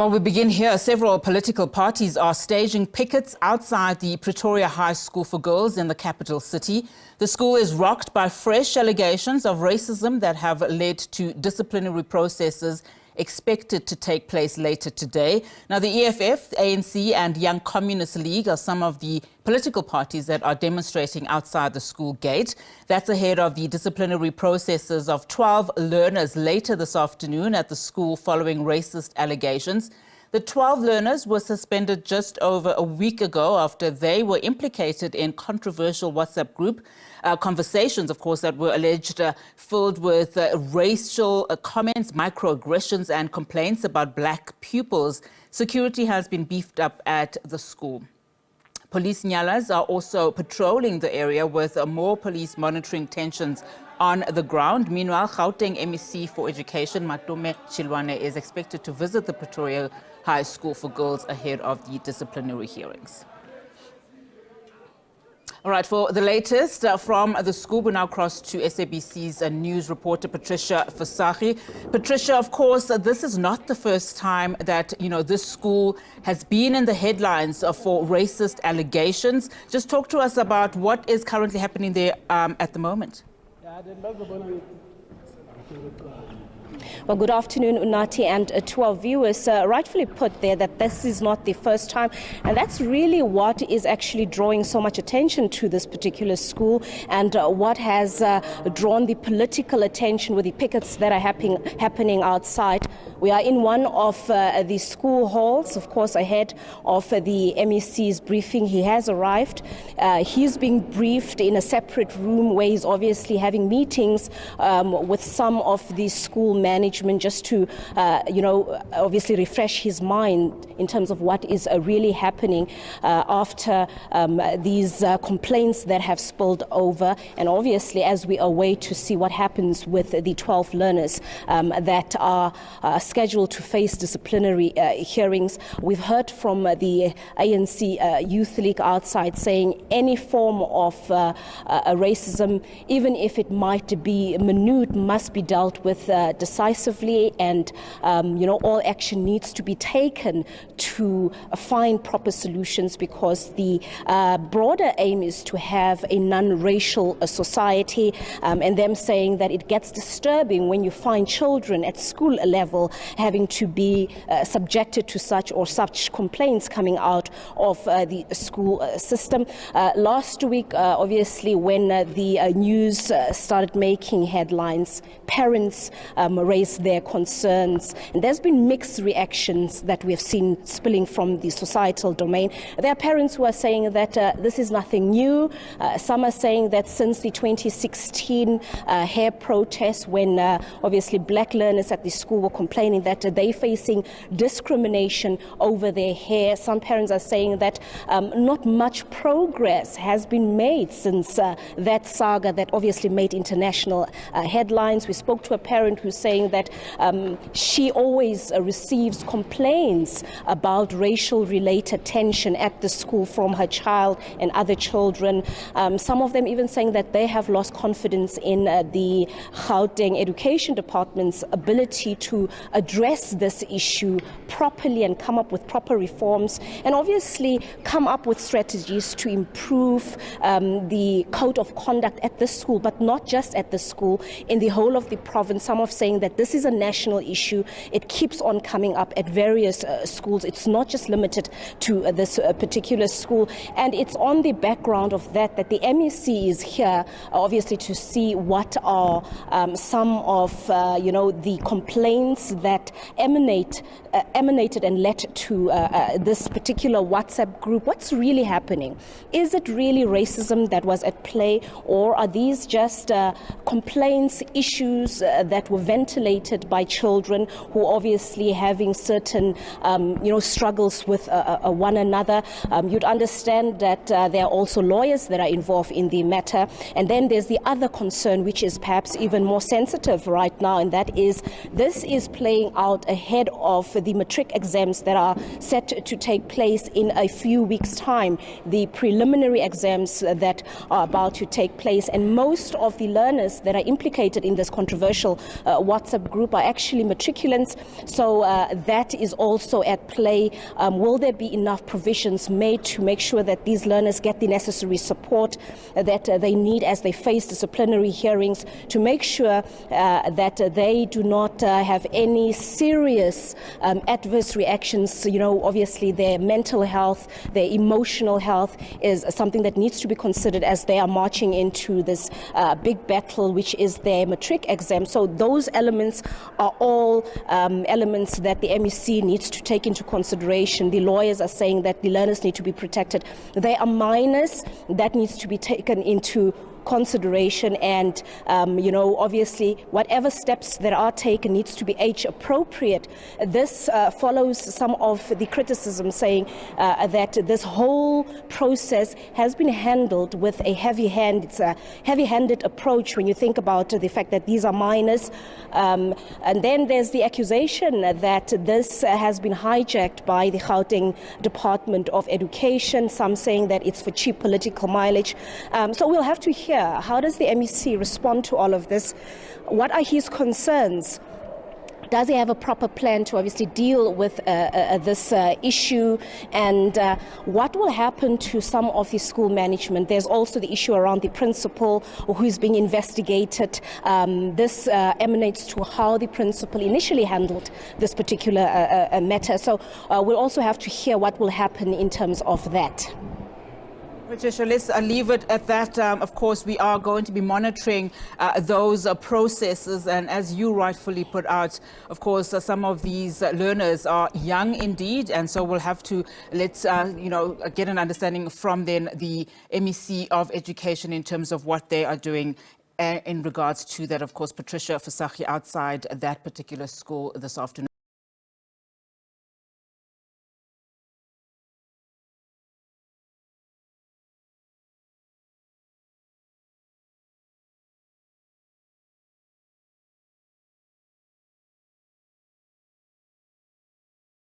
Well, we begin here. Several political parties are staging pickets outside the Pretoria High School for girls in the capital city. The school is rocked by fresh allegations of racism that have led to disciplinary processes expected to take place later today. Now, the EFF, ANC and Young Communist League are some of the political parties that are demonstrating outside the school gate. That's ahead of the disciplinary processes of 12 learners later this afternoon at the school following racist allegations. The 12 learners were suspended just over a week ago after they were implicated in controversial WhatsApp group conversations, of course, that were alleged filled with racial comments, microaggressions and complaints about black pupils. Security has been beefed up at the school. Police nyalas are also patrolling the area with more police monitoring tensions on the ground. Meanwhile, Gauteng MEC for Education, Matume Chilwane, is expected to visit the Pretoria High School for girls ahead of the disciplinary hearings. All right, for the latest from the school, we now cross to SABC's news reporter, Patricia Visagie. Patricia, of course, this is not the first time that, this school has been in the headlines for racist allegations. Just talk to us about what is currently happening there at the moment. Well, good afternoon, Unati, and to our viewers. Rightfully put there that this is not the first time, and that's really what is actually drawing so much attention to this particular school, and what has drawn the political attention with the pickets that are happening outside. We are in one of the school halls, of course, ahead of the MEC's briefing. He has arrived. He's being briefed in a separate room where he's obviously having meetings with some of the school management just to, obviously refresh his mind in terms of what is really happening after these complaints that have spilled over. And obviously, as we await to see what happens with the 12 learners that are scheduled to face disciplinary hearings. We've heard from the ANC Youth League outside saying any form of racism, even if it might be minute, must be dealt with decisively, and all action needs to be taken to find proper solutions, because the broader aim is to have a non-racial society, and them saying that it gets disturbing when you find children at school level having to be subjected to such complaints coming out of the school system. Last week, obviously, when the news started making headlines, parents raised their concerns, and there's been mixed reactions that we have seen spilling from the societal domain. There are parents who are saying that this is nothing new. Some are saying that since the 2016 hair protests, when obviously black learners at the school were complaining that they're facing discrimination over their hair. Some parents are saying that not much progress has been made since that saga that obviously made international headlines. We spoke to a parent who's saying that she always receives complaints about racial-related tension at the school from her child and other children. Some of them even saying that they have lost confidence in the Gauteng Education Department's ability to address this issue properly and come up with proper reforms, and obviously come up with strategies to improve the code of conduct at the school, but not just at the school, in the whole of the province. Some are saying that this is a national issue. It keeps on coming up at various schools. It's not just limited to this particular school, and it's on the background of that the MEC is here, obviously, to see what are some of the complaints that emanated and led to this particular WhatsApp group. What's really happening? Is it really racism that was at play, or are these just complaints, issues that were ventilated by children who are obviously having certain struggles with one another? You'd understand that there are also lawyers that are involved in the matter, and then there's the other concern, which is perhaps even more sensitive right now, and that is this is playing out ahead of the matric exams that are set to take place in a few weeks' time, the preliminary exams that are about to take place. And most of the learners that are implicated in this controversial WhatsApp WhatsApp group are actually matriculants, so that is also at play. Will there be enough provisions made to make sure that these learners get the necessary support that they need as they face disciplinary hearings, to make sure that they do not have any serious adverse reactions? You know, obviously their mental health, their emotional health is something that needs to be considered as they are marching into this big battle, which is their matric exam. So those elements are all elements that the MEC needs to take into consideration. The lawyers are saying that the learners need to be protected. They are minors. That needs to be taken into consideration, and obviously whatever steps that are taken needs to be age appropriate. This follows some of the criticism saying that this whole process has been handled with a heavy hand. It's a heavy-handed approach when you think about the fact that these are minors, and then there's the accusation that this has been hijacked by the Gauteng Department of Education, some saying that it's for cheap political mileage. So we'll have to hear, how does the MEC respond to all of this? What are his concerns? Does he have a proper plan to obviously deal with this issue? And what will happen to some of the school management? There's also the issue around the principal who is being investigated. This emanates to how the principal initially handled this particular matter. So we'll also have to hear what will happen in terms of that. Patricia, let's leave it at that. Of course, we are going to be monitoring those processes. And as you rightfully put out, of course, some of these learners are young indeed. And so we'll have to get an understanding from then the MEC of Education in terms of what they are doing in regards to that. Of course, Patricia, Visagie outside that particular school this afternoon.